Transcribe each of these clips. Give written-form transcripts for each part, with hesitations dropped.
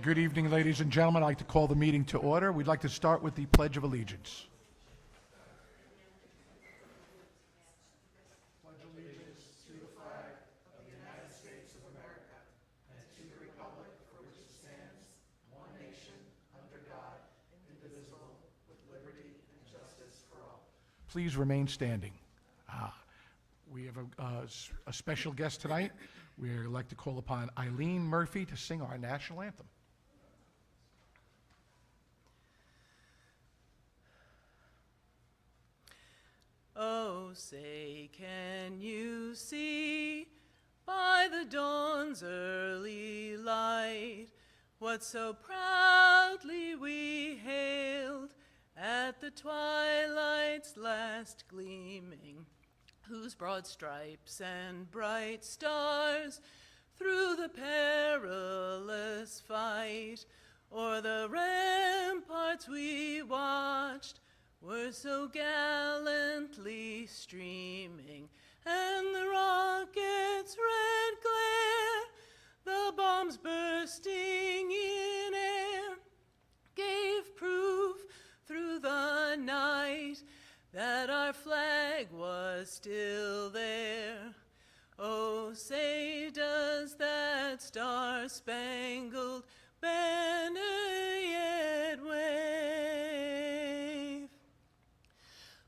Good evening, ladies and gentlemen. I'd like to call the meeting to order. We'd like to start with the Pledge of Allegiance. Please remain standing. We have a special guest tonight. We'd like to call upon Eileen Murphy to sing our national anthem. Oh, say, can you see by the dawn's early light what so proudly we hailed at the twilight's last gleaming, whose broad stripes and bright stars through the perilous fight o'er the ramparts we watched were so gallantly streaming, and the rocket's red glare, the bombs bursting in air, gave proof through the night that our flag was still there. Oh, say, does that star-spangled banner yet wave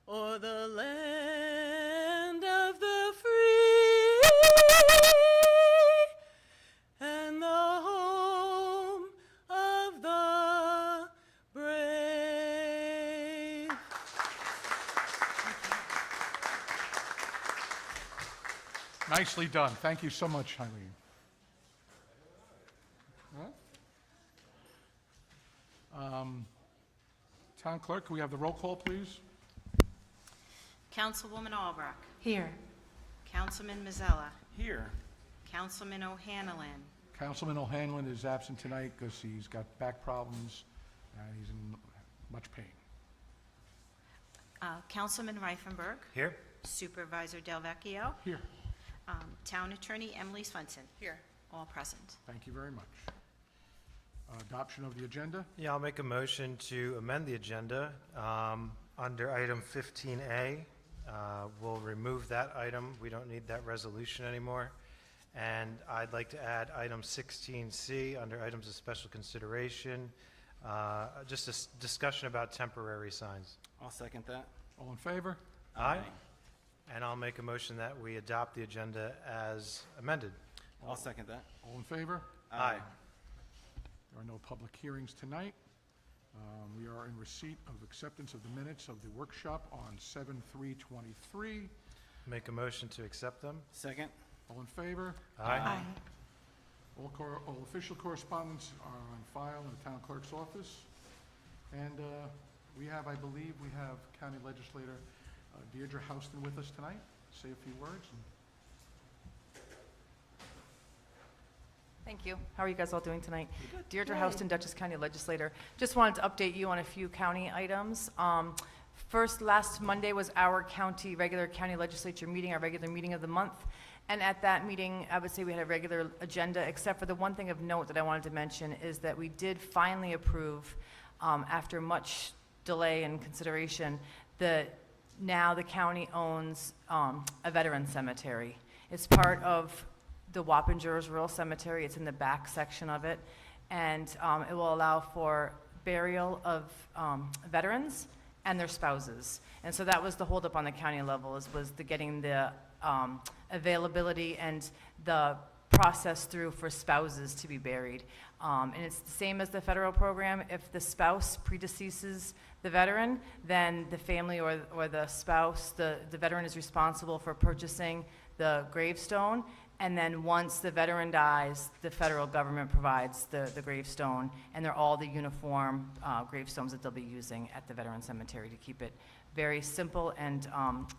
o'er the land of the free and the home of the brave? Nicely done. Thank you so much, Eileen. Town Clerk, can we have the roll call, please? Councilwoman Albrecht. Here. Councilman Mazzella. Here. Councilman O'Hanlon. Councilman O'Hanlon is absent tonight because he's got back problems and he's in much pain. Councilman Reifenberg. Here. Supervisor Delvecchio. Here. Town Attorney Emily Swenson. Here. All present. Thank you very much. Adoption of the agenda. Yeah, I'll make a motion to amend the agenda. Under item 15A, we'll remove that item. We don't need that resolution anymore. And I'd like to add item 16C under items of special consideration, just a discussion about temporary signs. I'll second that. All in favor? Aye. And I'll make a motion that we adopt the agenda as amended. I'll second that. All in favor? Aye. There are no public hearings tonight. We are in receipt of acceptance of the minutes of the workshop on 7/3/23. Make a motion to accept them. Second. All in favor? Aye. All official correspondence are on file in the town clerk's office. And we have, I believe, we have County Legislator Deirdre Houston with us tonight. Say a few words. Thank you. How are you guys all doing tonight? Deirdre Houston, Dutchess County Legislator. Just wanted to update you on a few county items. First, last Monday was our regular county legislature meeting, our regular meeting of the month. And at that meeting, I would say we had a regular agenda, except for the one thing of note that I wanted to mention is that we did finally approve, after much delay and consideration, now the county owns a veteran cemetery. It's part of the Wappingers Rural Cemetery. It's in the back section of it, and it will allow for burial of veterans and their spouses. And so that was the holdup on the county level, was getting the availability and the process through for spouses to be buried. And it's the same as the federal program. If the spouse predeceases the veteran, then the family or the spouse, the veteran is responsible for purchasing the gravestone. And then once the veteran dies, the federal government provides the gravestone, and they're all the uniform gravestones that they'll be using at the veteran cemetery to keep it very simple and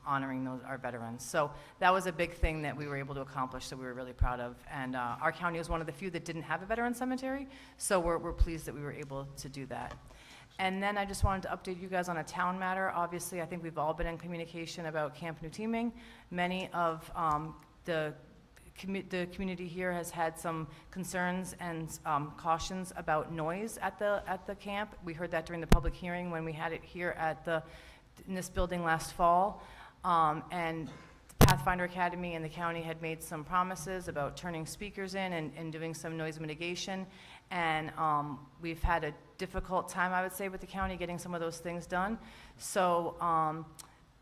honoring our veterans. So that was a big thing that we were able to accomplish, that we were really proud of. And our county was one of the few that didn't have a veteran cemetery, so we're pleased that we were able to do that. And then I just wanted to update you guys on a town matter. Obviously, I think we've all been in communication about Camp New Teaming. Many of the the community here has had some concerns and cautions about noise at the camp. We heard that during the public hearing when we had it here in this building last fall. And Pathfinder Academy and the county had made some promises about turning speakers in and doing some noise mitigation. And we've had a difficult time, I would say, with the county getting some of those things done. So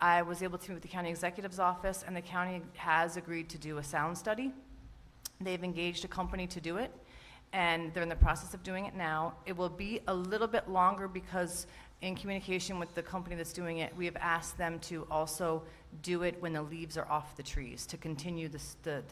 I was able to meet with the county executive's office, and the county has agreed to do a sound study. They've engaged a company to do it, and they're in the process of doing it now. It will be a little bit longer because in communication with the company that's doing it, we have asked them to also do it when the leaves are off the trees, to continue the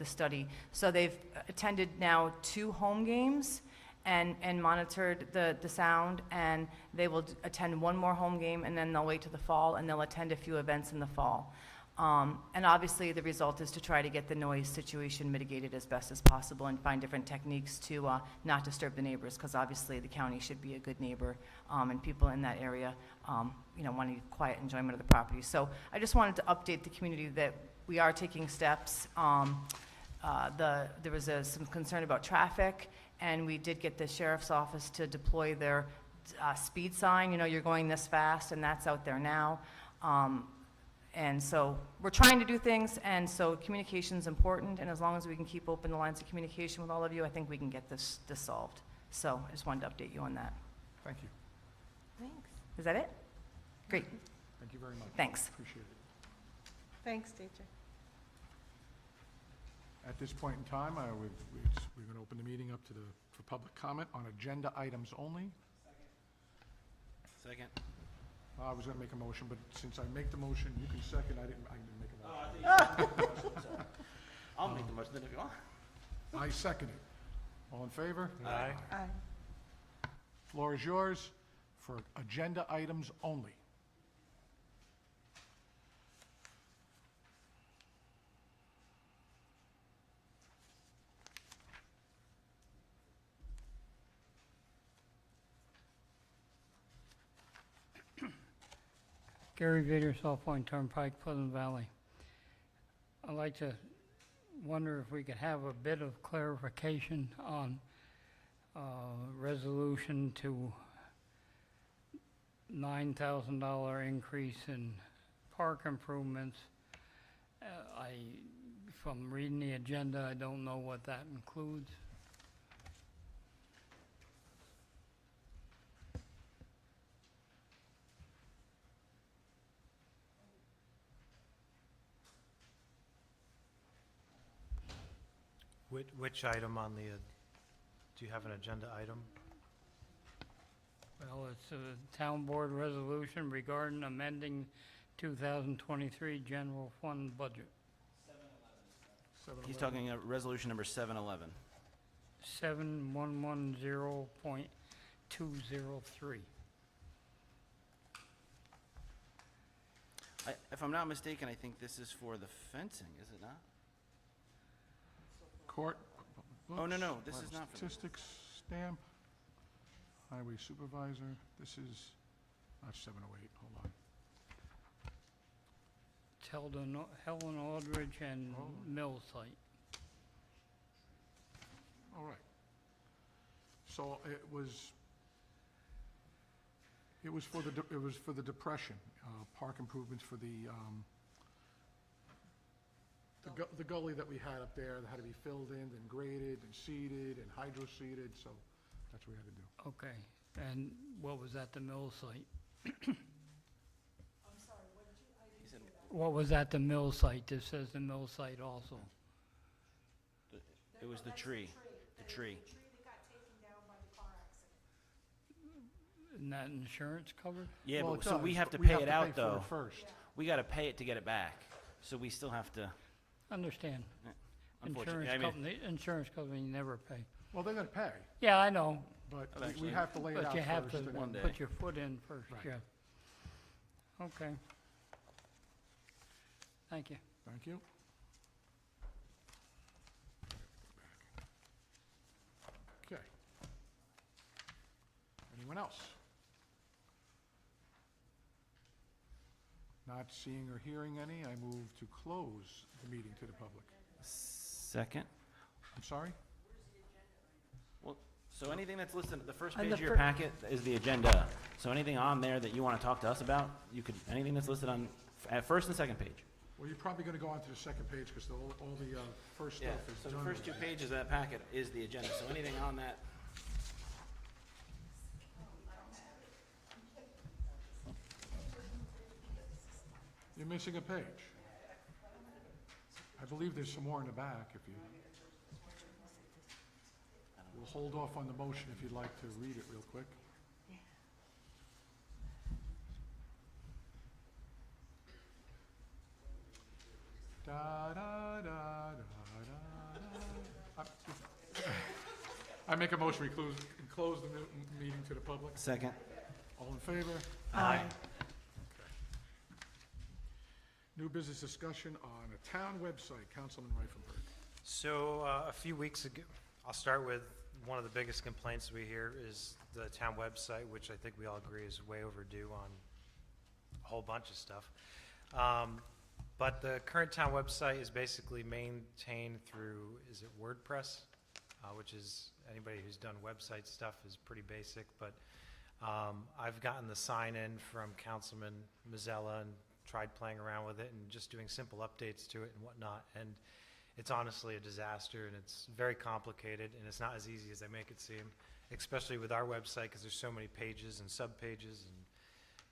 study. So they've attended now 2 home games and monitored the sound, and they will attend 1 more home game, and then they'll wait till the fall, and they'll attend a few events in the fall. And obviously, the result is to try to get the noise situation mitigated as best as possible and find different techniques to not disturb the neighbors, because obviously the county should be a good neighbor, and people in that area, want quiet enjoyment of the property. So I just wanted to update the community that we are taking steps. There was some concern about traffic, and we did get the sheriff's office to deploy their speed sign, you're going this fast, and that's out there now. And so we're trying to do things, and so communication's important, and as long as we can keep open the lines of communication with all of you, I think we can get this solved. So I just wanted to update you on that. Thank you. Thanks. Is that it? Great, Thank you very much. thanks. Appreciate it. Thanks, teacher. At this point in time, we're going to open the meeting up for public comment on agenda items only. Second. I was going to make a motion, but since I make the motion, you can second. I didn't make a motion. I'll make the motion then if you want. I second it. All in favor? Aye. Aye. Floor is yours for agenda items only. Gary Vader, South Point Turnpike, Pleasant Valley. I'd like to wonder if we could have a bit of clarification on resolution to $9,000 increase in park improvements. From reading the agenda, I don't know what that includes. Which item on the, do you have an agenda item? Well, it's a town board resolution regarding amending 2023 general fund budget. He's talking resolution number 711. 7110.203. If I'm not mistaken, I think this is for the fencing, is it not? Court. Oh, no, books, this is not for that. Statistics stamp. Highway supervisor. This is not 708. Hold on. It's Helen Aldridge and Oh. Mill site. All right. So it was for the depression, park improvements for the gully that we had up there that had to be filled in and graded and seeded and hydro-seeded, so that's what we had to do. Okay, and what was at the Mill site? He said What was at the Mill site? This says the Mill site also. it was the tree. The tree. Isn't that insurance covered? Yeah, Well, but it so we does, have to but pay it out, for though. first. We got to pay it to get it back. So we still have to, Understand. unfortunately. I mean, Insurance company never pay. Well, they're gonna pay, Yeah, I know, but we Eventually. have to lay it out but first. you have to and then- One day. put your foot in first, Right. yeah. Okay. Thank you. Thank you. Okay. Anyone else? Not seeing or hearing any, I move to close the meeting to the public. Second. I'm sorry? Well, so anything that's listed, the first On page the of your fir- packet is the agenda. So anything on there that you want to talk to us about, you could, anything that's listed on, at first and second page. Well, you're probably gonna go on to the second page, because all the first stuff is So done. the first two pages of that packet is the agenda. So anything on that, You're missing a page. I believe there's some more in the back, if you... We'll hold off on the motion if you'd like to read it real quick. Da, da, da, da, da, da. I make a motion, we close the meeting to the public. second. All in favor? Aye. New business discussion on a town website, Councilman Reifenberg. So a few weeks ago, I'll start with one of the biggest complaints we hear is the town website, which I think we all agree is way overdue on a whole bunch of stuff. But the current town website is basically maintained through, is it WordPress? Which is, anybody who's done website stuff is pretty basic, but I've gotten the sign-in from Councilman Mazzella and tried playing around with it and just doing simple updates to it and whatnot, and it's honestly a disaster, and it's very complicated, and it's not as easy as they make it seem, especially with our website, because there's so many pages and sub-pages, and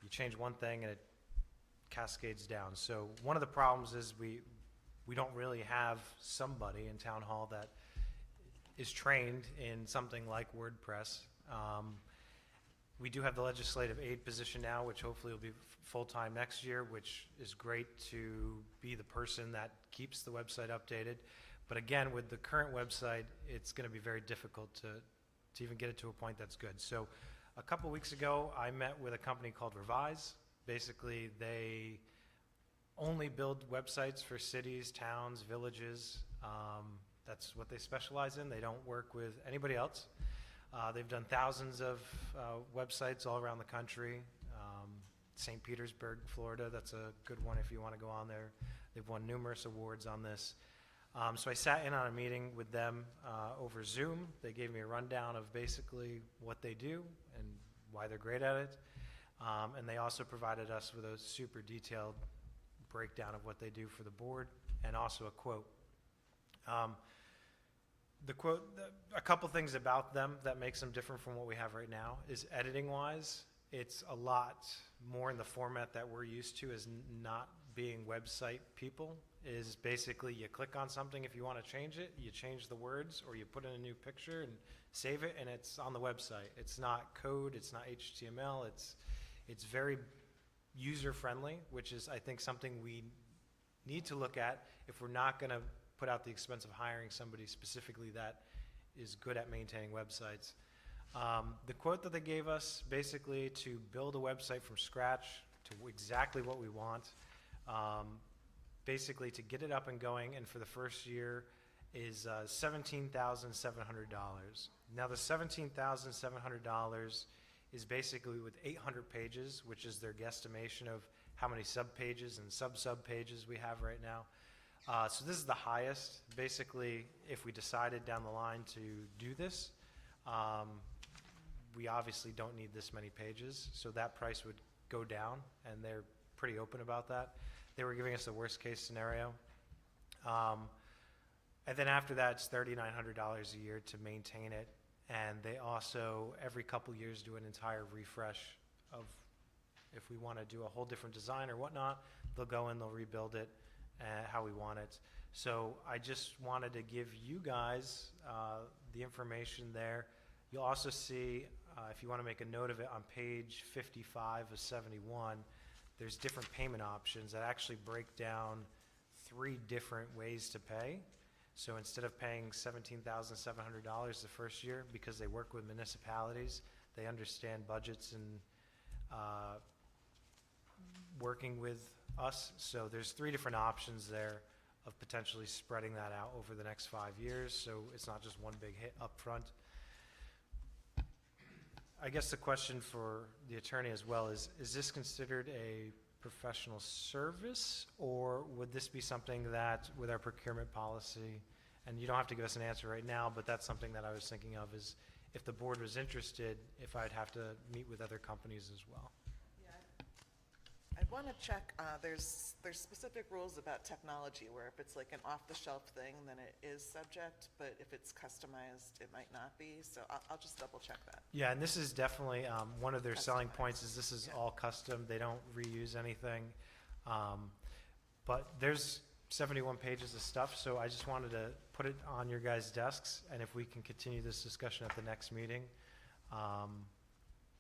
you change one thing and it cascades down. So one of the problems is we don't really have somebody in Town Hall that is trained in something like WordPress. We do have the legislative aid position now, which hopefully will be full-time next year, which is great to be the person that keeps the website updated. But again, with the current website, it's going to be very difficult to even get it to a point that's good. So a couple weeks ago, I met with a company called Revise. Basically, they only build websites for cities, towns, villages. That's what they specialize in. They don't work with anybody else. They've done thousands of websites all around the country. St. Petersburg, Florida, that's a good one if you want to go on there. They've won numerous awards on this. So I sat in on a meeting with them over Zoom. They gave me a rundown of basically what they do and why they're great at it. And they also provided us with a super detailed breakdown of what they do for the board and also a quote. The quote, a couple things about them that makes them different from what we have right now is editing-wise, it's a lot more in the format that we're used to as not being website people, is basically you click on something if you want to change it, you change the words, or you put in a new picture and save it, and it's on the website. It's not code, it's not HTML, it's very user-friendly, which is, I think, something we need to look at if we're not going to put out the expense of hiring somebody specifically that is good at maintaining websites. The quote that they gave us, basically to build a website from scratch to exactly what we want, basically to get it up and going, and for the first year is $17,700. Now the $17,700 is basically with 800 pages, which is their guesstimation of how many sub-pages and sub-pages we have right now. So this is the highest. Basically, if we decided down the line to do this, we obviously don't need this many pages, so that price would go down, and they're pretty open about that. They were giving us the worst case scenario. And then after that, it's $3,900 a year to maintain it, and they also, every couple years, do an entire refresh of, if we want to do a whole different design or whatnot, they'll go in, they'll rebuild it how we want it. So I just wanted to give you guys the information there. You'll also see, if you want to make a note of it, on page 55 of 71, there's different payment options that actually break down 3 different ways to pay. So instead of paying $17,700 the first year, because they work with municipalities, they understand budgets and working with us. So there's 3 different options there of potentially spreading that out over the next 5 years, so it's not just one big hit up front. I guess the question for the attorney as well is this considered a professional service, or would this be something that, with our procurement policy and you don't have to give us an answer right now, but that's something that I was thinking of, is if the board was interested, if I'd have to meet with other companies as well. I'd want to check, there's specific rules about technology, where if it's like an off-the-shelf thing, then it is subject, but if it's customized, it might not be, so I'll just double check that. Yeah, and this is definitely, one of their selling Customized. points is this is Yeah. all custom, they don't reuse anything. But there's 71 pages of stuff, so I just wanted to put it on your guys' desks, and if we can continue this discussion at the next meeting,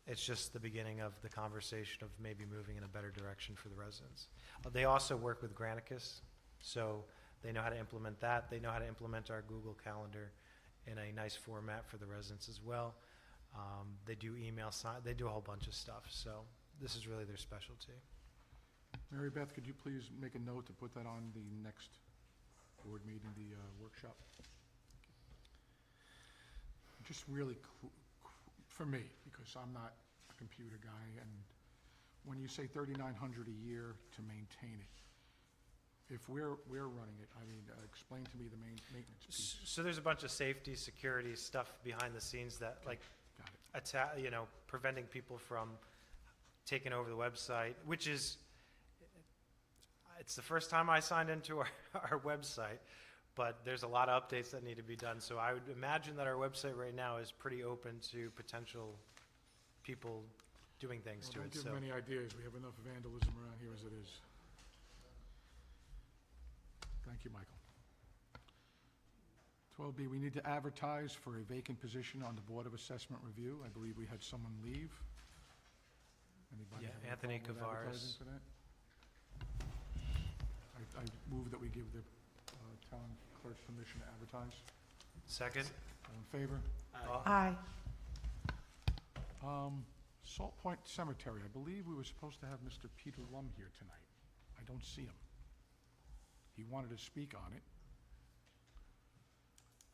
it's just the beginning of the conversation of maybe moving in a better direction for the residents. They also work with Granicus, so they know how to implement that. They know how to implement our Google Calendar in a nice format for the residents as well. They do email sign, they do a whole bunch of stuff, so this is really their specialty. Mary Beth, could you please make a note to put that on the next board meeting, the workshop? Just really, for me, because I'm not a computer guy, and when you say $3,900 a year to maintain it, if we're running it, I mean, explain to me the main maintenance piece. So there's a bunch of safety, security stuff behind the scenes that, like, Got it. preventing people from taking over the website, which is, it's the first time I signed into our website, but there's a lot of updates that need to be done. So I would imagine that our website right now is pretty open to potential people doing things Well, to don't it. give So them any ideas. We have enough vandalism around here as it is. Thank you, Michael. 12B, we need to advertise for a vacant position on the Board of Assessment Review. I believe we had someone leave. Anybody Yeah, have a Anthony problem with Kavares. advertising for that? I move that we give the town clerk permission to advertise. second, All in favor? Aye. Salt Point Cemetery, I believe we were supposed to have Mr. Peter Lum here tonight. I don't see him. He wanted to speak on it.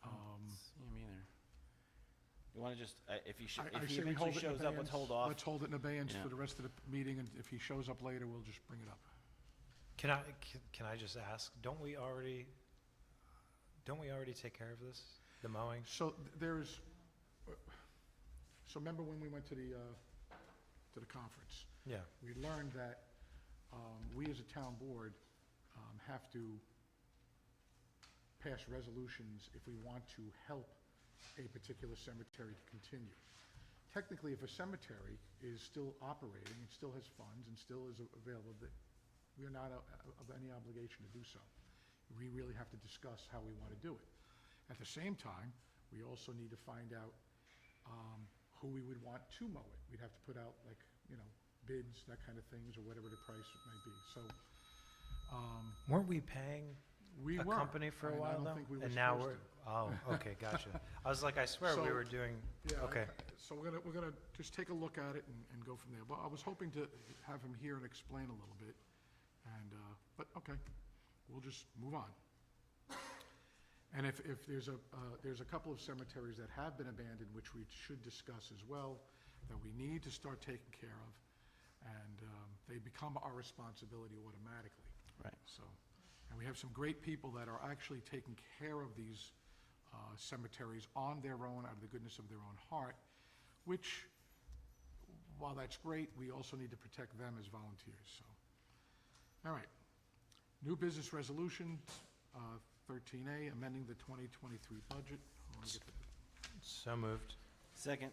See him either. You want to just, if he I if he say we hold eventually it in shows up, let's abeyance. hold off. Let's hold it in abeyance Yeah. for the rest of the meeting, and if he shows up later, we'll just bring it up. can I just ask, don't we already take care of this, the mowing? So there's, so remember when we went to the conference? Yeah, We learned that we as a town board have to pass resolutions if we want to help a particular cemetery to continue. Technically, if a cemetery is still operating and still has funds and still is available, that we are not of any obligation to do so. We really have to discuss how we want to do it. At the same time, we also need to find out who we would want to mow it. We'd have to put out, like, bids, that kind of things, or whatever the price might be. So, weren't we paying we a were. company for a and I while don't though? think we were And now supposed we're, oh, okay, gotcha. I was like, I swear we So- were doing, Yeah, okay. so we're gonna just take a look at it and go from there. But I was hoping to have him here and explain a little bit, and, but, okay, we'll just move on. And if there's a couple of cemeteries that have been abandoned, which we should discuss as well, that we need to start taking care of, and they become our responsibility automatically. Right. So, and we have some great people that are actually taking care of these cemeteries on their own, out of the goodness of their own heart, which, while that's great, we also need to protect them as volunteers, so. All right. New business resolution, 13A, amending the 2023 budget. I wanna get So moved. Second.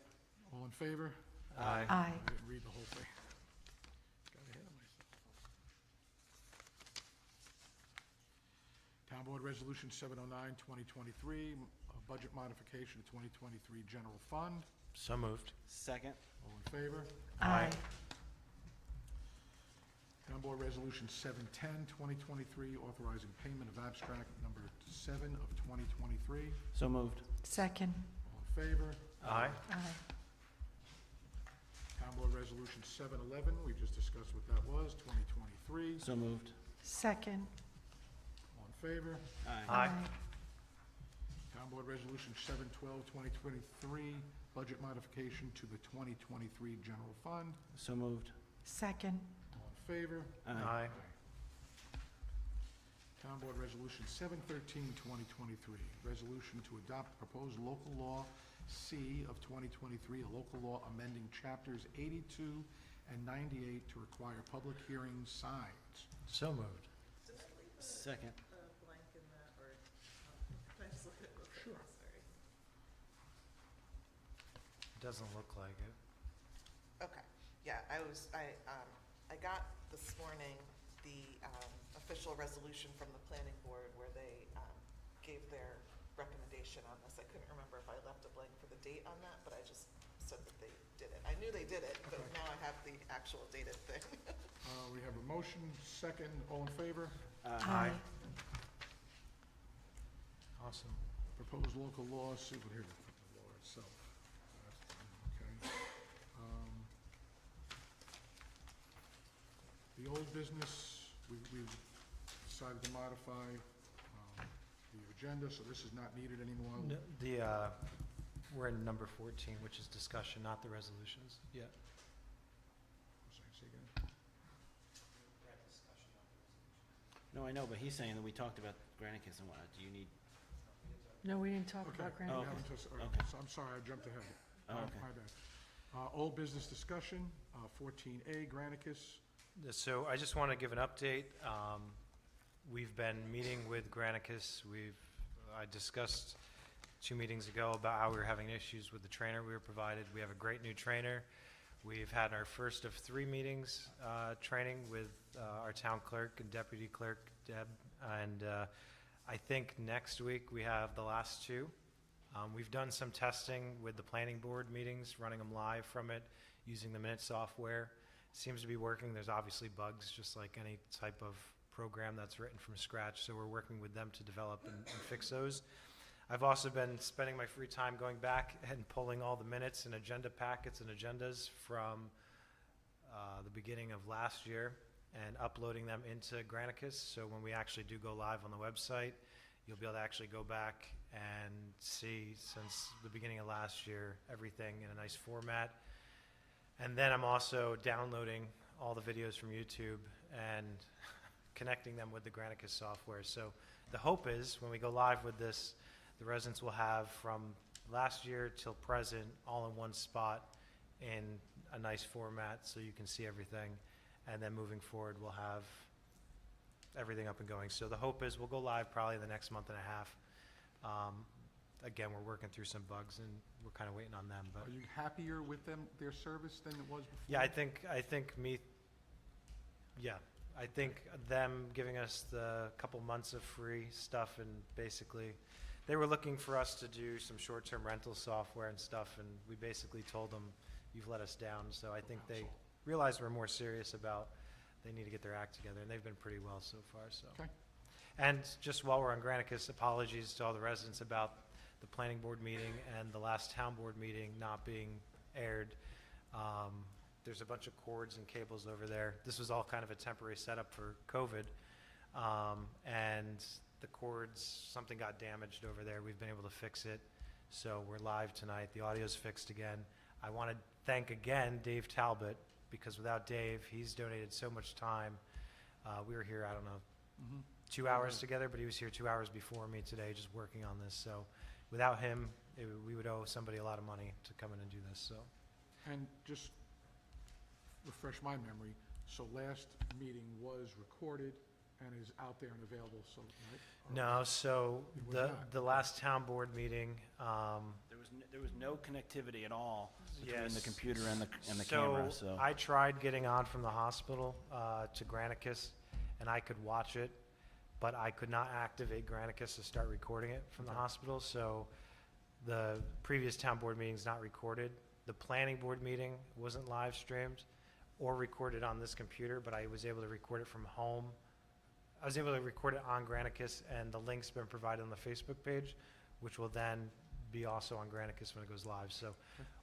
all in favor? Aye. Aye. I didn't read the whole thing. Got ahead of myself. Town Board Resolution 709, 2023, budget modification of 2023 general fund. So moved. Second. All in favor? Aye. Town Board Resolution 710, 2023, authorizing payment of abstract number 7 of 2023. So moved. Second. All in favor? Aye. Aye. Town Board Resolution 711, we just discussed what that was, 2023. So moved. Second. All in favor? Aye. Town Board Resolution 712, 2023, budget modification to the 2023 general fund. So moved. Second. All in favor? Aye. Town Board Resolution 713, 2023, resolution to adopt proposed local law C of 2023, a local law amending chapters 82 and 98 to require public hearing signs. So moved. Just leave Second. a blank in that, or, can I just look at it real quick? Sure. Sorry. Doesn't look like it. Okay, yeah, I got this morning the official resolution from the planning board where they gave their recommendation on this. I couldn't remember if I left a blank for the date on that, but I just said that they did it. I knew they did it, but Okay. now I have the actual dated thing. We have a motion, second, all in favor? Aye. Awesome. Proposed local law, see, but here, the law itself. Okay. The old business, we've decided to modify the agenda, so this is not needed anymore. We're in number 14, which is discussion, not the resolutions. Yeah. Say again? No, I know, but he's saying that we talked about Granicus and whatnot. Do you need? No, we didn't talk Okay. about we granite. okay. haven't just- all right, Okay. So I'm sorry, I jumped ahead. Oh, okay. My bad. Old business discussion, 14A, Granicus. So I just want to give an update. We've been meeting with Granicus. I discussed 2 meetings ago about how we were having issues with the trainer we were provided. We have a great new trainer. We've had our first of 3 meetings, training with our town clerk and deputy clerk, Deb. And I think next week we have the last 2. We've done some testing with the planning board meetings, running them live from it, using the Minute software. Seems to be working. There's obviously bugs, just like any type of program that's written from scratch, so we're working with them to develop and fix those. I've also been spending my free time going back and pulling all the minutes and agenda packets and agendas from the beginning of last year and uploading them into Granicus, so when we actually do go live on the website, you'll be able to actually go back and see, since the beginning of last year, everything in a nice format. And then I'm also downloading all the videos from YouTube and connecting them with the Granicus software. So the hope is, when we go live with this, the residents will have from last year till present, all in one spot in a nice format, so you can see everything. And then moving forward, we'll have everything up and going. So the hope is we'll go live probably the next month and a half. Again, we're working through some bugs, and we're kind of waiting on them, but. Are you happier with them, their service, than it was before? Yeah, I think them giving us the couple months of free stuff, and basically, they were looking for us to do some short-term rental software and stuff, and we basically told them, you've let us down, so I think they realized we're more serious about, they need to get their act together, and they've been pretty well so far, so. Okay. And just while we're on Granicus, apologies to all the residents about the planning board meeting and the last town board meeting not being aired. There's a bunch of cords and cables over there. This was all kind of a temporary setup for COVID. And the cords, something got damaged over there. We've been able to fix it. So we're live tonight. The audio's fixed again. I want to thank again Dave Talbot, because without Dave, he's donated so much time. We were here, I don't know, 2 hours together, but he was here 2 hours before me today just working on this. So without him, we would owe somebody a lot of money to come in and do this, so. And just refresh my memory, so last meeting was recorded and is out there and available, so, right? Or- No, so It was not. the last town board meeting, There was no connectivity at all between the Yes. computer and the camera, so. I tried getting on from the hospital to Granicus, and I could watch it, but I could not activate Granicus to start recording it from the Okay. hospital, so the previous town board meeting's not recorded. The planning board meeting wasn't live streamed or recorded on this computer, but I was able to record it from home. I was able to record it on Granicus, and the link's been provided on the Facebook page, which will then be also on Granicus when it goes live. So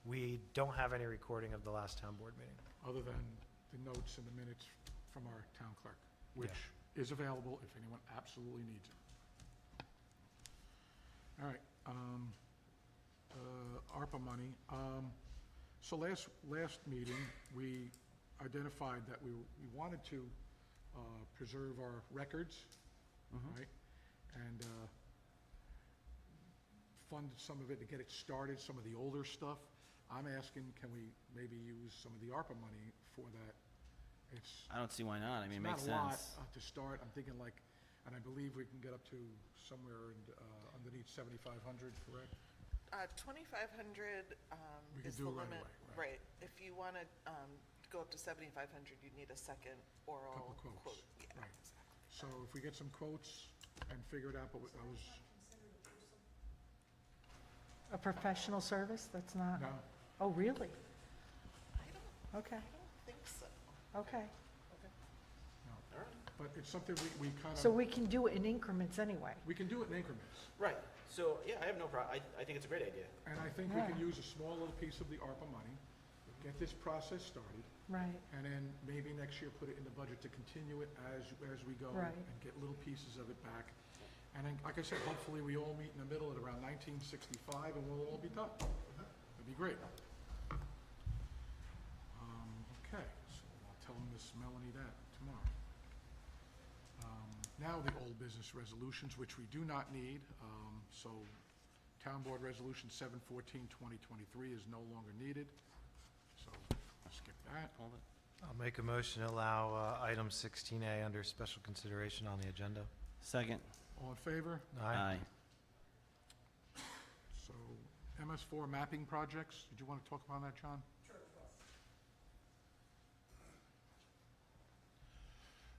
we don't have any recording of the last town board meeting. Other than the notes and the minutes from our town clerk, which is available if anyone absolutely needs it. All right, ARPA money. So last meeting, we identified that we wanted to preserve our records Mhm. right? And fund some of it to get it started, some of the older stuff. I'm asking, can we maybe use some of the ARPA money for that? It's I don't see why not. I mean, it makes not a lot sense. to start. I'm thinking like, and I believe we can get up to somewhere underneath 7,500, correct? 2,500 We could is do the it right limit. away, right. Right. If you want to go up to 7,500, you need a second oral Couple quotes, quote. Yeah, right. exactly. So if we get some quotes and figure it out, but I was, A professional service? That's not, no, oh, really? I Okay, don't think so. okay. no. But it's something we kind So of, we can do it in increments anyway? we can do it in increments. Right. So, yeah, I have no problem. I think it's a great idea. And I think we can Yeah. use a small little piece of the ARPA money, get this process started, Right, and then maybe next year put it in the budget to continue it as we go. Right. And get little pieces of it back. And then, like I said, hopefully we all meet in the middle at around 1965 and we'll all be done. That'd be great. Okay, so I'll tell Miss Melanie that tomorrow. Now the old business resolutions, which we do not need. So Town Board Resolution 714-2023 is no longer needed. So I'll skip that. Hold it. I'll make a motion to allow item 16A under special consideration on the agenda. Second. All in favor? Aye. So MS4 mapping projects, did you want to talk about that, John?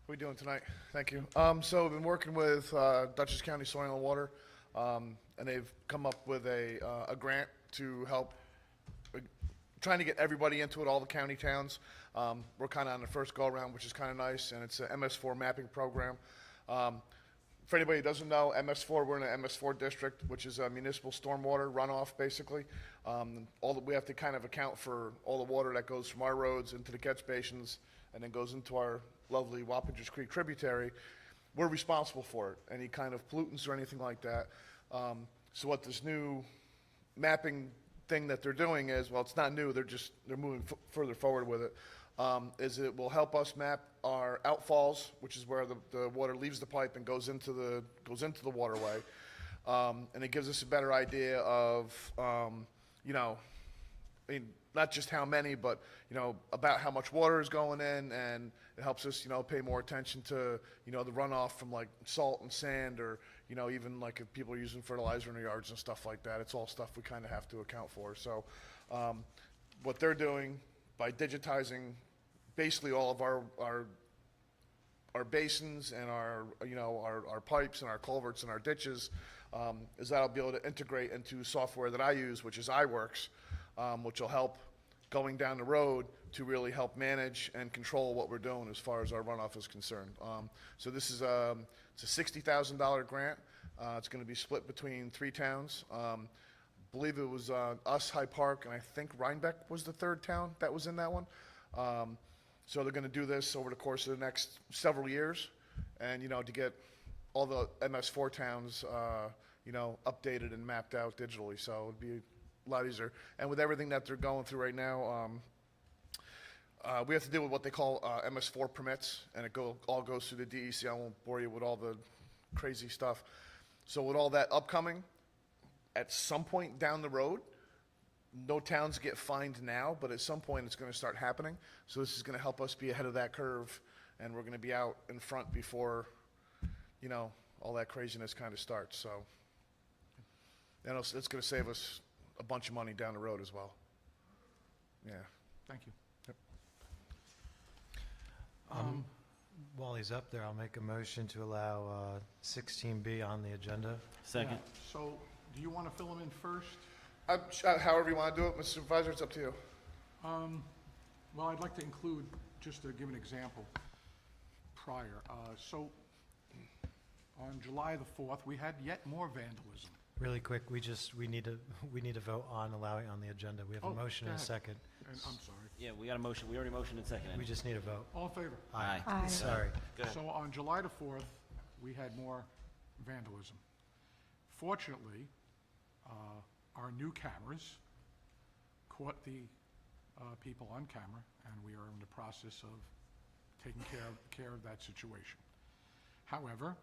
How we doing tonight? Thank you. So we've been working with Dutchess County Soil and Water, and they've come up with a grant to help, trying to get everybody into it, all the county towns. We're kind of on the first go-around, which is kind of nice, and it's a MS4 mapping program. For anybody who doesn't know, MS4, we're in an MS4 district, which is a municipal stormwater runoff, basically. We have to kind of account for all the water that goes from our roads into the catch basins and then goes into our lovely Wappingers Creek tributary. We're responsible for it, any kind of pollutants or anything like that. So what this new mapping thing that they're doing is, well, it's not new, they're moving further forward with it, is it will help us map our outfalls, which is where the water leaves the pipe and goes into the waterway. And it gives us a better idea of, not just how many, but, about how much water is going in, and it helps us, pay more attention to, the runoff from like salt and sand, or, even like if people are using fertilizer in their yards and stuff like that. It's all stuff we kind of have to account for. So, what they're doing by digitizing basically all of our basins and our pipes and our culverts and our ditches, is that I'll be able to integrate into software that I use, which is iWorks, which will help going down the road to really help manage and control what we're doing as far as our runoff is concerned. So this is it's a $60,000 grant. It's going to be split between 3 towns. Believe it was us, High Park, and I think Rhinebeck was the 3rd town that was in that one. So they're going to do this over the course of the next several years, and to get all the MS4 towns updated and mapped out digitally. So it'd be a lot easier. And with everything that they're going through right now, we have to deal with what they call MS4 permits, and it all goes through the DEC. I won't bore you with all the crazy stuff. So with all that upcoming, at some point down the road, no towns get fined now, but at some point it's going to start happening. So this is going to help us be ahead of that curve, and we're going to be out in front before, all that craziness kind of starts. So, and it's going to save us a bunch of money down the road as well. Yeah. Thank you. While he's up there, I'll make a motion to allow 16B on the agenda. Second. Yeah. So do you want to fill them in first? However you want to do it, Mr. Supervisor, it's up to you. Well, I'd like to include, just to give an example, prior. So on July the 4th, we had yet more vandalism. Really quick, we need to vote on allowing on the agenda. We have Oh, a motion go and a ahead. second. And I'm sorry. Yeah, we got a motion. We already motioned and seconded. We just need a vote. All in favor? Aye. Aye. Sorry. Go ahead. So on July the 4th, we had more vandalism. Fortunately, our new cameras caught the people on camera, and we are in the process of taking care of that situation. However,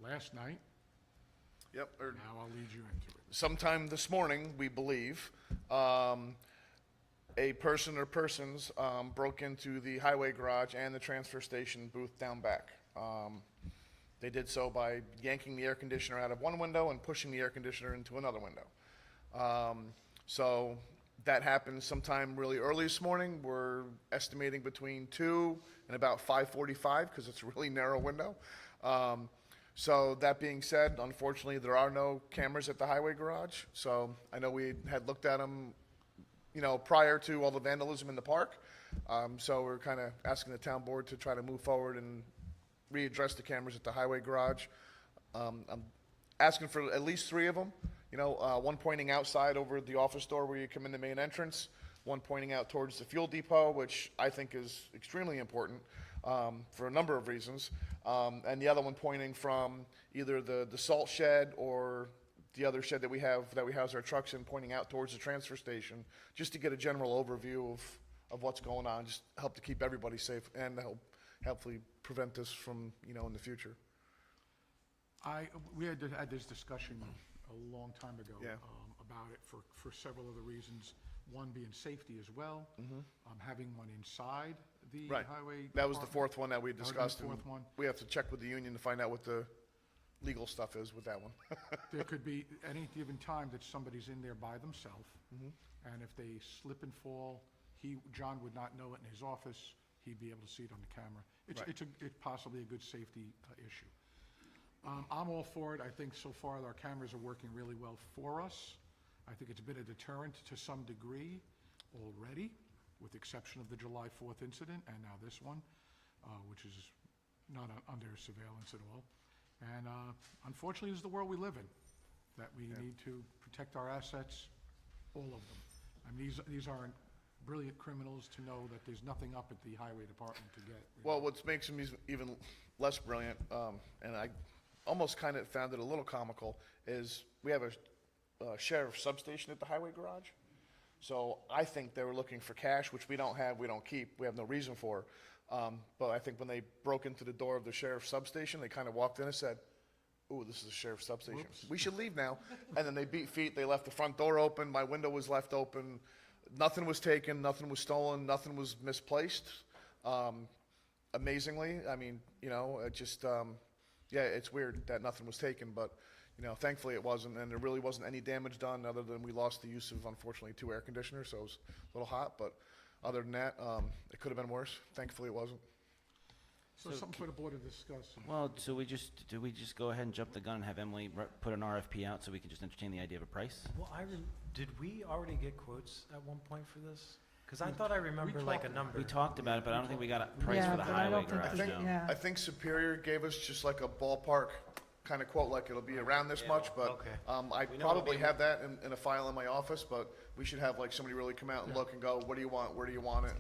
last night. Yep, or Now I'll lead you into it. sometime this morning, we believe, a person or persons broke into the highway garage and the transfer station booth down back. They did so by yanking the air conditioner out of one window and pushing the air conditioner into another window. So that happened sometime really early this morning. We're estimating between 2 and about 5:45 because it's a really narrow window. So that being said, unfortunately, there are no cameras at the highway garage. So I know we had looked at them, prior to all the vandalism in the park. So we're kind of asking the town board to try to move forward and readdress the cameras at the highway garage. I'm asking for at least 3 of them. One pointing outside over the office door where you come in the main entrance, one pointing out towards the fuel depot, which I think is extremely important for a number of reasons, and the other one pointing from either the salt shed or the other shed that we house our trucks in, pointing out towards the transfer station, just to get a general overview of what's going on, just help to keep everybody safe and hopefully prevent this from, in the future. We had this discussion a long time ago. Yeah. About it for several other reasons. One being safety as well. Having one inside the Right. highway. That was the department. 4th one that we That was the discussed. and fourth one. We have to check with the union to find out what the legal stuff is with that one. There could be any given time that somebody's in there by themselves, and if they slip and fall, John would not know it in his office, he'd be able to see it on the camera. Right. It's possibly a good safety issue. I'm all for it. I think so far our cameras are working really well for us. I think it's been a deterrent to some degree already, with the exception of the July 4th incident and now this one, which is not under surveillance at all. And unfortunately, this is the world we live in, that we need to protect our assets, all of them. I mean, these aren't brilliant criminals to know that there's nothing up at the highway department to get. Well, what makes them even less brilliant, and I almost kind of found it a little comical, is we have a sheriff's substation at the highway garage. So I think they were looking for cash, which we don't have, we don't keep, we have no reason for. But I think when they broke into the door of the sheriff's substation, they kind of walked in and said, "Ooh, this is a sheriff's substation. Whoops. We should leave now." And then they beat feet, they left the front door open, my window was left open, nothing was taken, nothing was stolen, nothing was misplaced. Amazingly, I mean, it just, it's weird that nothing was taken, but, thankfully it wasn't, and there really wasn't any damage done other than we lost the use of, unfortunately, 2 air conditioners, so it was a little hot, but other than that, it could have been worse. Thankfully, it wasn't. So something for the board to discuss. Well, do we just go ahead and jump the gun and have Emily put an RFP out so we can just entertain the idea of a price? Well, did we already get quotes at one point for this? Because I thought I remember like a number. We talked about it, but I don't think we got a price Yeah, for the but I highway don't think garage, that- no. yeah. I think Superior gave us just like a ballpark kind of quote, like it'll be around this much, but Okay. I We know it'll probably be- have that in a file in my office, but we should have like somebody really come out and look and go, what do you want, where do you want it?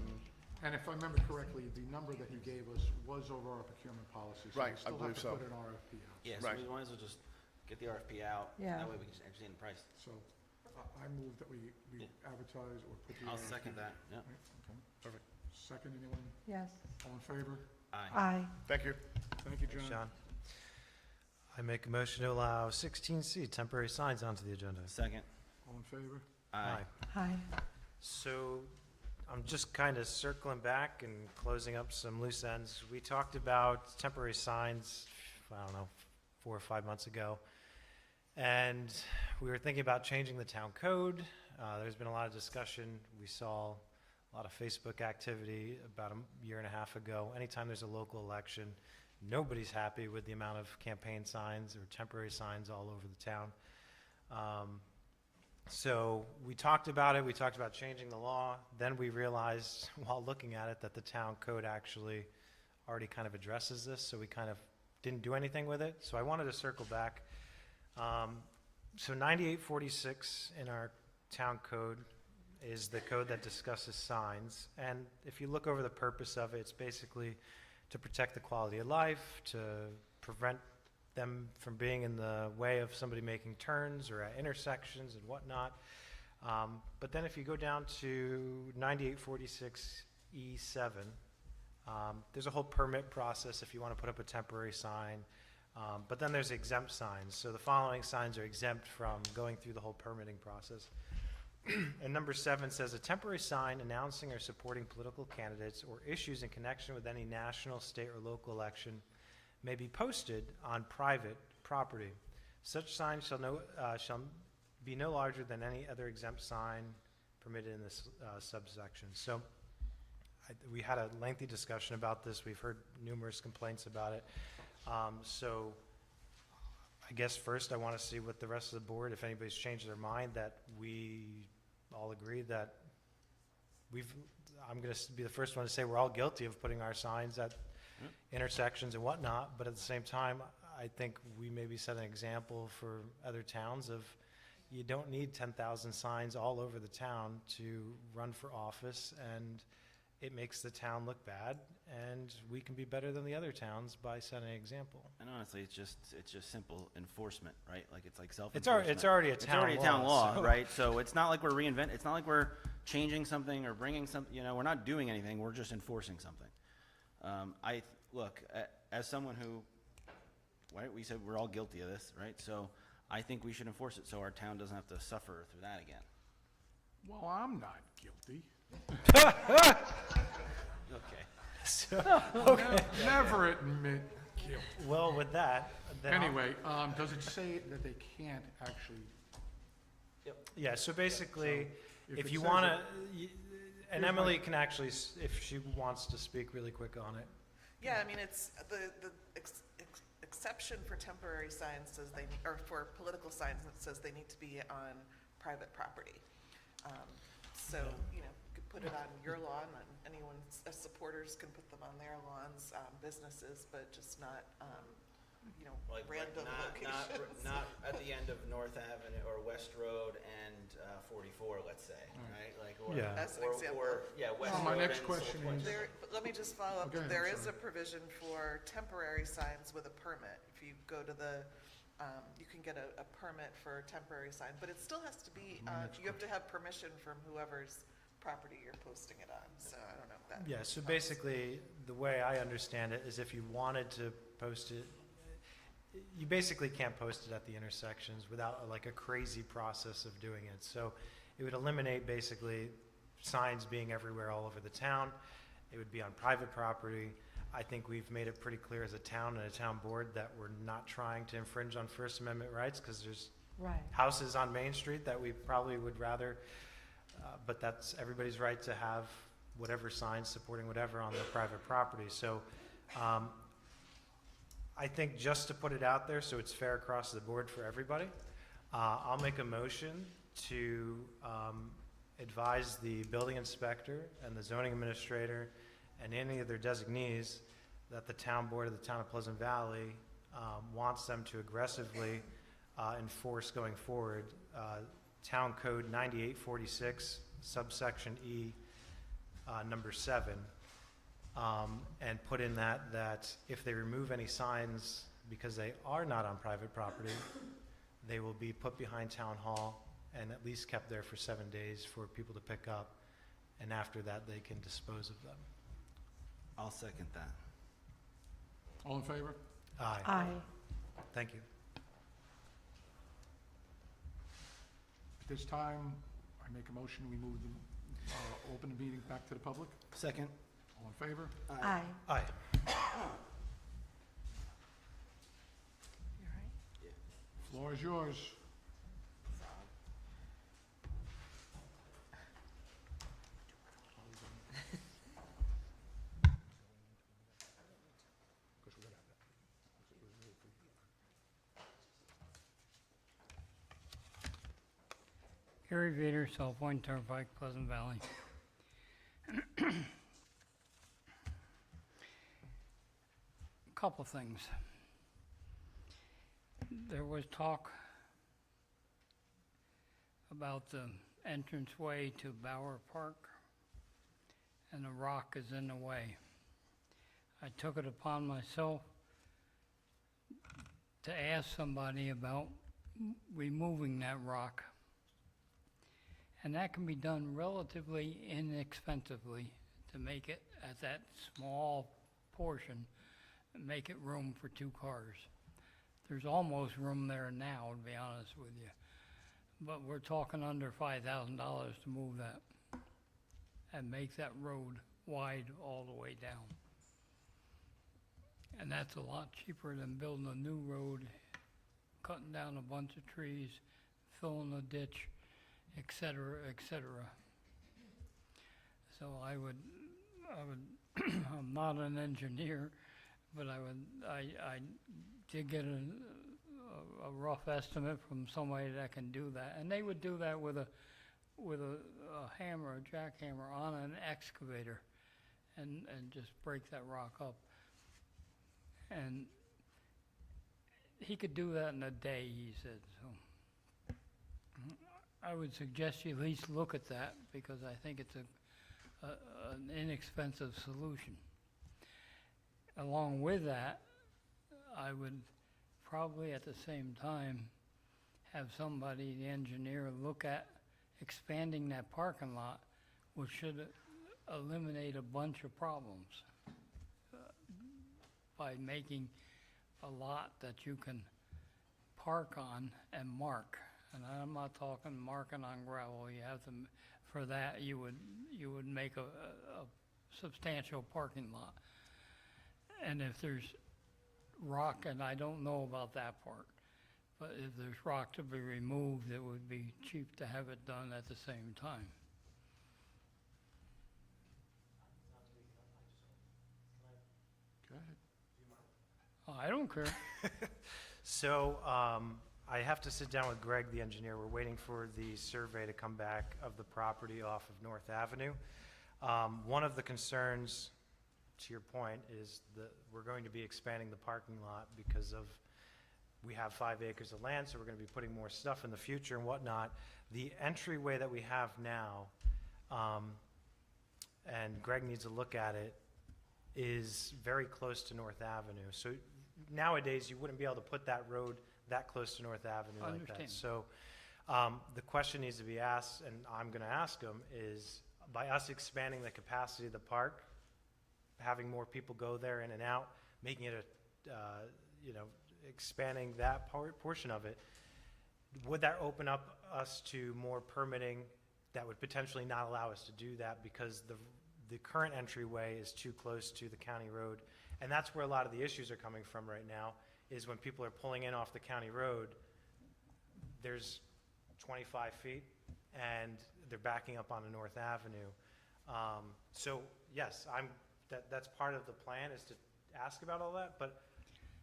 And if I remember correctly, the number that you gave us was over our procurement policy. Right, I So we believe still so. have to put an RFP out. Yeah, so Right. we might as well just get the RFP out. Yeah. That way we can just entertain the price. So I move that we Yeah. advertise or put the RFP. I'll second that, yeah. Right, okay. Perfect. Second, anyone? Yes. All in favor? Aye. Aye. Thank you. Thank you, John. John. I make a motion to allow 16C, temporary signs onto the agenda. Second. All in favor? Aye. Aye. So I'm just kind of circling back and closing up some loose ends. We talked about temporary signs, I don't know, 4 or 5 months ago. And we were thinking about changing the town code. There's been a lot of discussion. We saw a lot of Facebook activity about a year and a half ago. Anytime there's a local election, nobody's happy with the amount of campaign signs or temporary signs all over the town. So we talked about it. We talked about changing the law. Then we realized while looking at it that the town code actually already kind of addresses this, so we kind of didn't do anything with it. So I wanted to circle back. So 9846 in our town code is the code that discusses signs. And if you look over the purpose of it, it's basically to protect the quality of life, to prevent them from being in the way of somebody making turns or at intersections and whatnot. But then if you go down to 9846E7, there's a whole permit process if you want to put up a temporary sign. But then there's exempt signs. So the following signs are exempt from going through the whole permitting process. And number 7 says, a temporary sign announcing or supporting political candidates or issues in connection with any national, state, or local election may be posted on private property. Such signs shall be no larger than any other exempt sign permitted in this subsection. So we had a lengthy discussion about this. We've heard numerous complaints about it. So I guess first I want to see what the rest of the board, if anybody's changed their mind, that we all agree that I'm going to be the first one to say we're all guilty of putting our signs at intersections and whatnot, but at the same time, I think we maybe set an example for other towns of you don't need 10,000 signs all over the town to run for office, and it makes the town look bad, and we can be better than the other towns by setting an example. And honestly, it's just simple enforcement, right? Like, it's like It's self-enforcement. it's already a town law. It's already a town law, so- right? So it's not like we're it's not like we're changing something or bringing something, we're not doing anything, we're just enforcing something. Look, as someone who, right, we said we're all guilty of this, right? So I think we should enforce it so our town doesn't have to suffer through that again. Well, I'm not guilty. Okay. So, Never admit guilt. well, with that, then I'll- Anyway, does it say that they can't actually, yeah, so basically, if if it you says want to, it- and here's my- Emily can actually, if she wants to speak really quick on it. Yeah, I mean, it's, the exception for temporary signs says or for political signs, it says they need to be on private property. So, you could put it on your lawn, and anyone's, supporters can put them on their lawns, businesses, but just not, random locations. Not at the end of North Avenue or West Road and 44, let's say, right? Like, or, Yeah. As an example. West Well, my Road next and question Silver is- Point. But let me just follow up. Go ahead, There I'm is a sorry. provision for temporary signs with a permit. If you go to you can get a permit for a temporary sign, but it still has to be, you have to have permission from whoever's property you're posting it on, so I don't know if that. Yeah, so basically, the way I understand it is if you wanted to post it, you basically can't post it at the intersections without like a crazy process of doing it. So it would eliminate basically signs being everywhere all over the town. It would be on private property. I think we've made it pretty clear as a town and a town board that we're not trying to infringe on First Amendment rights, because there's Right. houses on Main Street that we probably would rather, but that's everybody's right to have whatever signs supporting whatever on their private property. So I think just to put it out there so it's fair across the board for everybody, I'll make a motion to advise the building inspector and the zoning administrator and any of their designees that the town board of the town of Pleasant Valley wants them to aggressively enforce going forward Town Code 9846, subsection E, number 7, and put in that if they remove any signs because they are not on private property, they will be put behind town hall and at least kept there for 7 days for people to pick up, and after that, they can dispose of them. I'll second that. all in favor? Aye. Aye. Thank you. At this time, I make a motion, we move the, open the meeting back to the public. Second. All in favor? Aye. Aye. You're right. Floor is yours. Gary Vader, South Point Turnpike, Pleasant Valley. Couple things. There was talk about the entranceway to Bower Park, and the rock is in the way. I took it upon myself to ask somebody about removing that rock. And that can be done relatively inexpensively to make it at that small portion, make it room for 2 cars. There's almost room there now, to be honest with you. But we're talking under $5,000 to move that and make that road wide all the way down. And that's a lot cheaper than building a new road, cutting down a bunch of trees, filling a ditch, et cetera, et cetera. So I would, I'm not an engineer, but I did get a rough estimate from somebody that can do that. And they would do that with a hammer, a jackhammer on an excavator and just break that rock up. And he could do that in a day, he said, so. I would suggest you at least look at that, because I think it's an inexpensive solution. Along with that, I would probably at the same time have somebody, the engineer, look at expanding that parking lot, which should eliminate a bunch of problems by making a lot that you can park on and mark. And I'm not talking marking on gravel. You have to, for that, you would make a substantial parking lot. And if there's rock, and I don't know about that part, but if there's rock to be removed, it would be cheap to have it done at the same time. Go ahead. I don't care. So I have to sit down with Greg, the engineer. We're waiting for the survey to come back of the property off of North Avenue. One of the concerns, to your point, is that we're going to be expanding the parking lot because of, we have 5 acres of land, so we're going to be putting more stuff in the future and whatnot. The entryway that we have now, and Greg needs to look at it, is very close to North Avenue. So nowadays, you wouldn't be able to put that road that close to North Avenue like that. Understand. So the question needs to be asked, and I'm going to ask him, is by us expanding the capacity of the park, having more people go there in and out, making it expanding that portion of it, would that open up us to more permitting that would potentially not allow us to do that because the current entryway is too close to the county road? And that's where a lot of the issues are coming from right now, is when people are pulling in off the county road, there's 25 feet and they're backing up onto North Avenue. So yes, that's part of the plan, is to ask about all that. But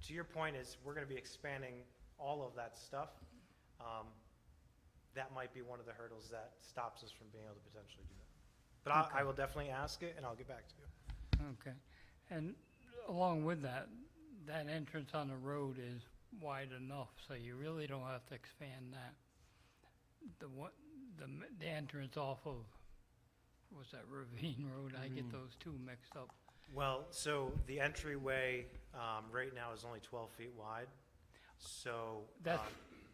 to your point, is we're going to be expanding all of that stuff. That might be one of the hurdles that stops us from being able to potentially do that. But I will definitely ask it, and I'll get back to you. Okay. And along with that, that entrance on the road is wide enough, so you really don't have to expand that. The entrance off of, what's that, Ravine Road? I get those two mixed up. Well, so the entryway right now is only 12 feet wide. So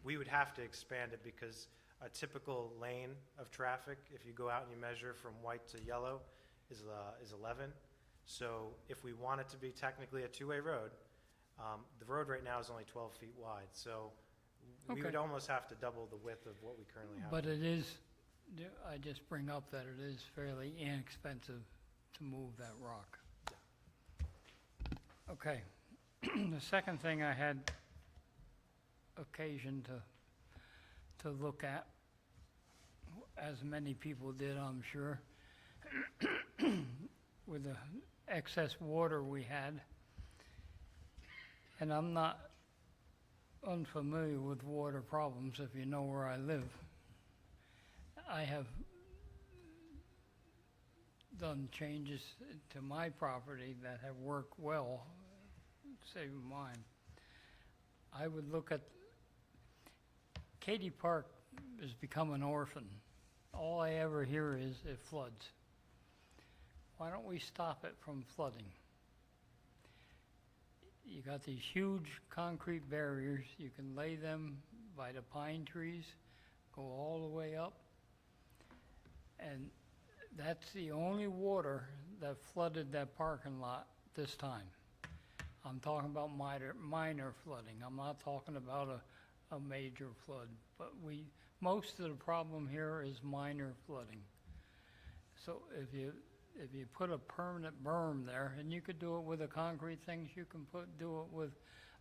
we would have to expand it because a typical lane of traffic, if you go out and you measure from white to yellow, is 11. So if we want it to be technically a two-way road, the road right now is only 12 feet wide. So we would almost have to double the width of what we currently have. But it is, I just bring up that it is fairly inexpensive to move that rock. Okay. The second thing I had occasion to look at, as many people did, I'm sure, with the excess water we had. And I'm not unfamiliar with water problems if you know where I live. I have done changes to my property that have worked well, saving mine. I would look at, Katy Park has become an orphan. All I ever hear is it floods. Why don't we stop it from flooding? You got these huge concrete barriers. You can lay them by the pine trees, go all the way up. And that's the only water that flooded that parking lot this time. I'm talking about minor flooding. I'm not talking about a major flood. But most of the problem here is minor flooding. So if you put a permanent berm there, and you could do it with the concrete things, you can do it with,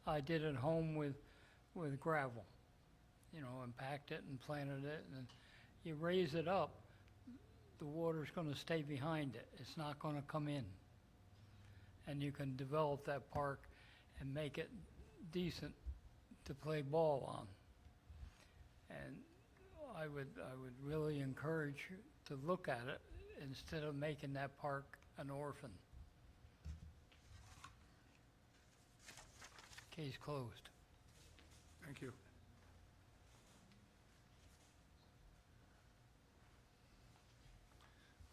I did at home with gravel. You know, and packed it and planted it, and you raise it up, the water's gonna stay behind it. It's not gonna come in. And you can develop that park and make it decent to play ball on. And I would really encourage you to look at it instead of making that park an orphan. Case closed. Thank you.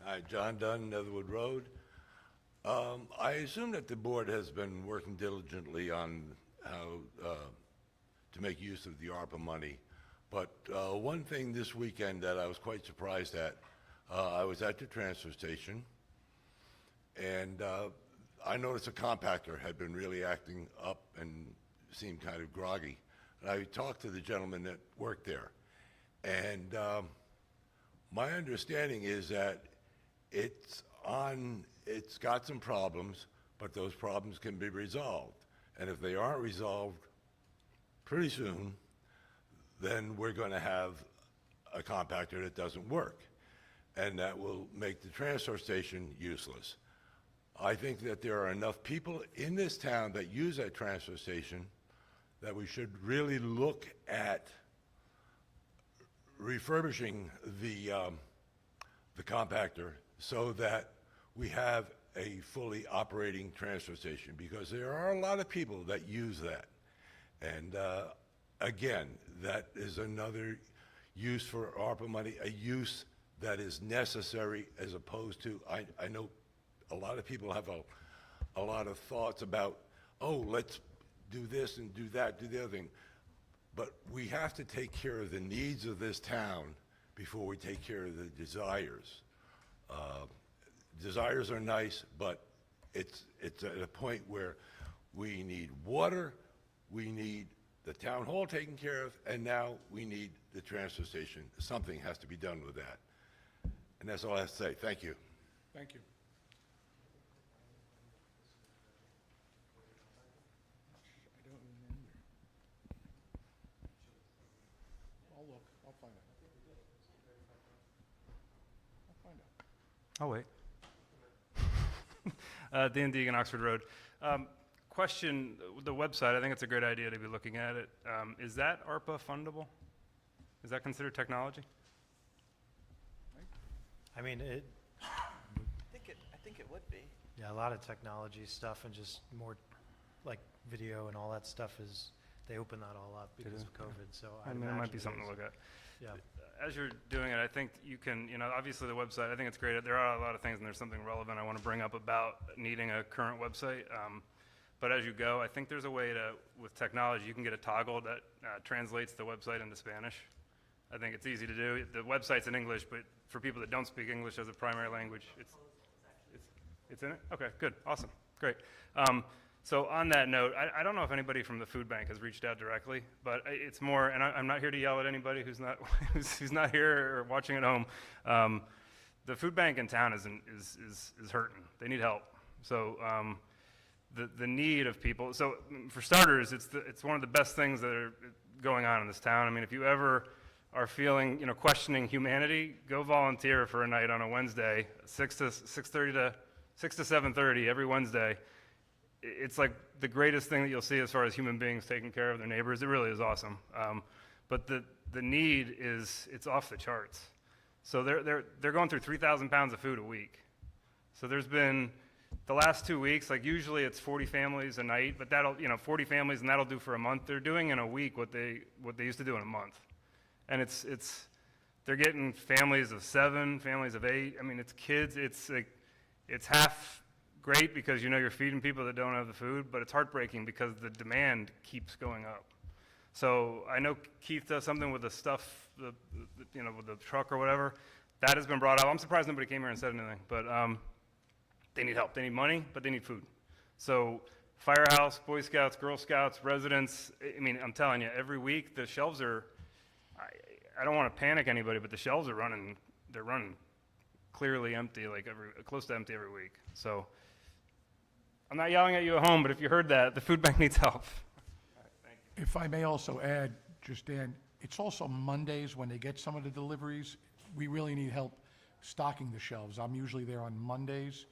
Hi, John Dunn, Netherwood Road. I assume that the board has been working diligently on how to make use of the ARPA money. But one thing this weekend that I was quite surprised at, I was at the transfer station, and I noticed a compactor had been really acting up and seemed kind of groggy. And I talked to the gentleman that worked there, and my understanding is that it's got some problems, but those problems can be resolved. And if they aren't resolved pretty soon, then we're going to have a compactor that doesn't work, and that will make the transfer station useless. I think that there are enough people in this town that use that transfer station that we should really look at refurbishing the compactor so that we have a fully operating transfer station, because there are a lot of people that use that. And again, that is another use for ARPA money, a use that is necessary, as opposed to, I know a lot of people have a lot of thoughts about, oh, let's do this and do that, do the other thing. But we have to take care of the needs of this town before we take care of the desires. Desires are nice, but it's at a point where we need water, we need the town hall taken care of, and now we need the transfer station. Something has to be done with that. And that's all I have to say. Thank you. Thank you. I don't remember. I'll look, I'll find out. I'll find out. I'll wait. Dan Deegan, Oxford Road. Question, the website, I think it's a great idea to be looking at it. Is that ARPA fundable? Is that considered technology? I mean, I think it would be. yeah, a lot of technology stuff and just more like video and all that stuff they open that all up because of COVID, so I mean, it might be something to look at. Yeah. As you're doing it, I think you can, obviously the website, I think it's great. There are a lot of things, and there's something relevant I want to bring up about needing a current website. But as you go, I think there's a way to, with technology, you can get a toggle that translates the website into Spanish. I think it's easy to do. The website's in English, but for people that don't speak English as a primary language, it's in it? Okay, good, awesome, great. So on that note, I don't know if anybody from the food bank has reached out directly, but it's more, and I'm not here to yell at anybody who's not who's not here or watching at home. The food bank in town is hurting. They need help. So the need of people. So for starters, it's one of the best things that are going on in this town. I mean, if you ever are feeling, questioning humanity, go volunteer for a night on a Wednesday, 6 to 7:30 every Wednesday. It's like the greatest thing that you'll see as far as human beings taking care of their neighbors. It really is awesome. But the need it's off the charts. So they're going through 3,000 pounds of food a week. So there's been the last 2 weeks, like usually it's 40 families a night, but that'll 40 families, and that'll do for a month. They're doing in a week what they used to do in a month, and they're getting families of 7, families of 8. I mean, it's kids. It's half great because you're feeding people that don't have the food, but it's heartbreaking because the demand keeps going up. So I know Keith does something with the stuff, with the truck or whatever. That has been brought up. I'm surprised nobody came here and said anything, but they need help. They need money, but they need food. So Firehouse, Boy Scouts, Girl Scouts, residents. I mean, I'm telling you, every week the shelves are, I don't want to panic anybody, but the shelves are running, they're running clearly empty, like close to empty every week. So I'm not yelling at you at home, but if you heard that, the food bank needs help. If I may also add, just Dan, it's also Mondays when they get some of the deliveries. We really need help stocking the shelves. I'm usually there on Mondays.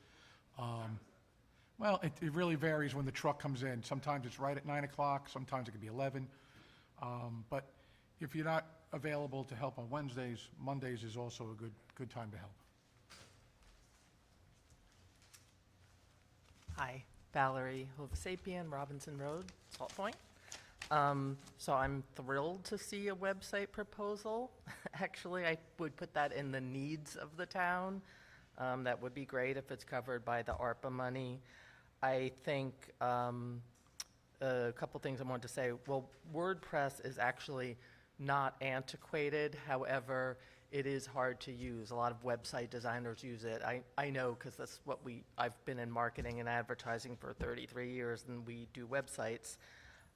Well, it really varies when the truck comes in. Sometimes it's right at 9 o'clock, sometimes it could be 11. But if you're not available to help on Wednesdays, Mondays is also a good time to help. Hi, Valerie Hovsapien, Robinson Road, Salt Point. So I'm thrilled to see a website proposal. Actually, I would put that in the needs of the town. That would be great if it's covered by the ARPA money. I think a couple things I wanted to say. Well, WordPress is actually not antiquated. However, it is hard to use. A lot of website designers use it. I know because that's what I've been in marketing and advertising for 33 years, and we do websites.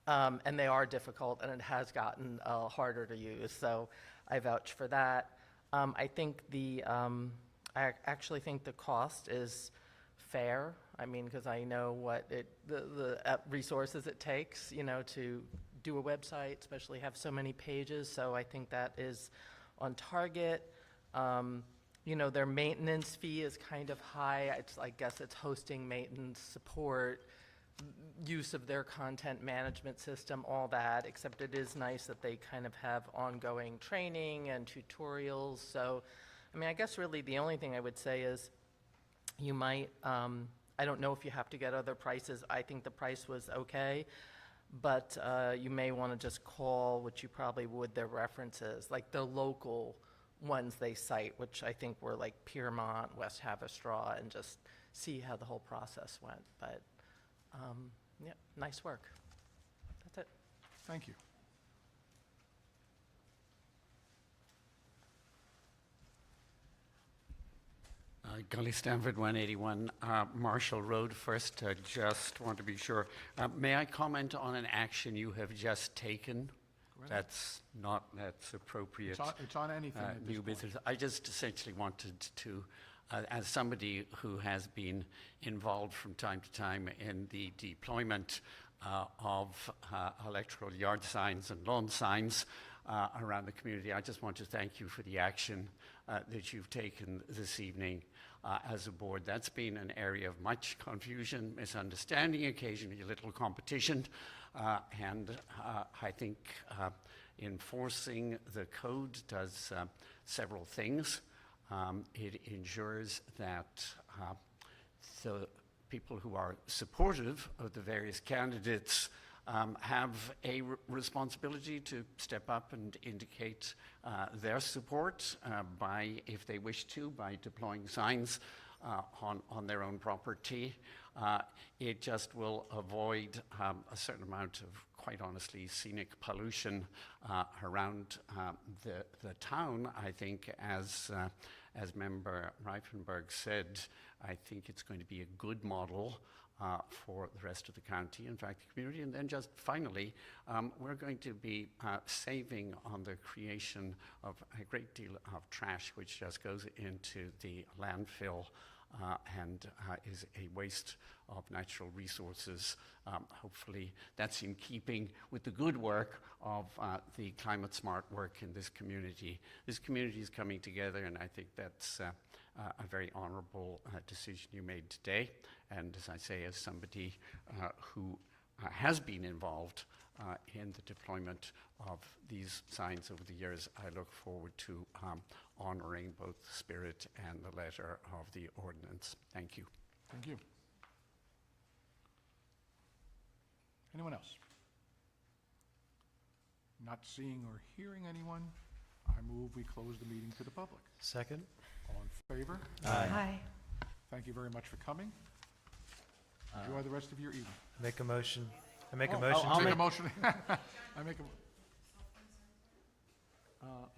And they are difficult, and it has gotten harder to use. So I vouch for that. I think I actually think the cost is fair. I mean, because I know what the resources it takes, to do a website, especially have so many pages. So I think that is on target. Their maintenance fee is kind of high. I guess it's hosting, maintenance, support, use of their content management system, all that, except it is nice that they kind of have ongoing training and tutorials. So, I guess really the only thing I would say is you might, I don't know if you have to get other prices. I think the price was okay, but you may want to just call, which you probably would, their references, like the local ones they cite, which I think were like Piermont, West Haverstraw, and just see how the whole process went. But yeah, nice work. That's it. Thank you. Gully Stanford, 181 Marshall Road. First, just want to be sure. May I comment on an action you have just taken? That's appropriate. It's on anything at this new point. business. I just essentially wanted to, as somebody who has been involved from time to time in the deployment of electoral yard signs and lawn signs around the community, I just want to thank you for the action that you've taken this evening as a board. That's been an area of much confusion, misunderstanding, occasionally a little competition, and I think enforcing the code does several things. It ensures that the people who are supportive of the various candidates have a responsibility to step up and indicate their support by, if they wish to, by deploying signs on their own property. It just will avoid a certain amount of, quite honestly, scenic pollution around the town. I think, as Member Reifenberg said, I think it's going to be a good model for the rest of the county, in fact, the community. And then just finally, we're going to be saving on the creation of a great deal of trash, which just goes into the landfill and is a waste of natural resources. Hopefully that's in keeping with the good work of the climate smart work in this community. This community is coming together, and I think that's a very honorable decision you made today. And as I say, as somebody who has been involved in the deployment of these signs over the years, I look forward to honoring both the spirit and the letter of the ordinance. Thank you. Thank you. Anyone else? Not seeing or hearing anyone, I move we close the meeting to the public. Second? All in favor? Hi. Thank you very much for coming. Enjoy the rest of your evening. Make a motion. I make a Oh, motion. I'll Make a make- motion. I make a.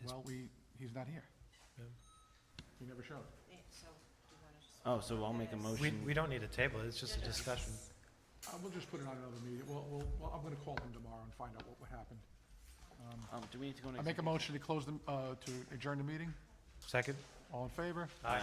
Well, he's not here. Yeah. He never showed. Oh, so I'll make a motion. We don't need a table, it's just a discussion. We'll just put it on another meeting. I'm gonna call him tomorrow and find out what happened. Do we need to go into? I make a motion to close the, to adjourn the meeting. Second? All in favor? Aye.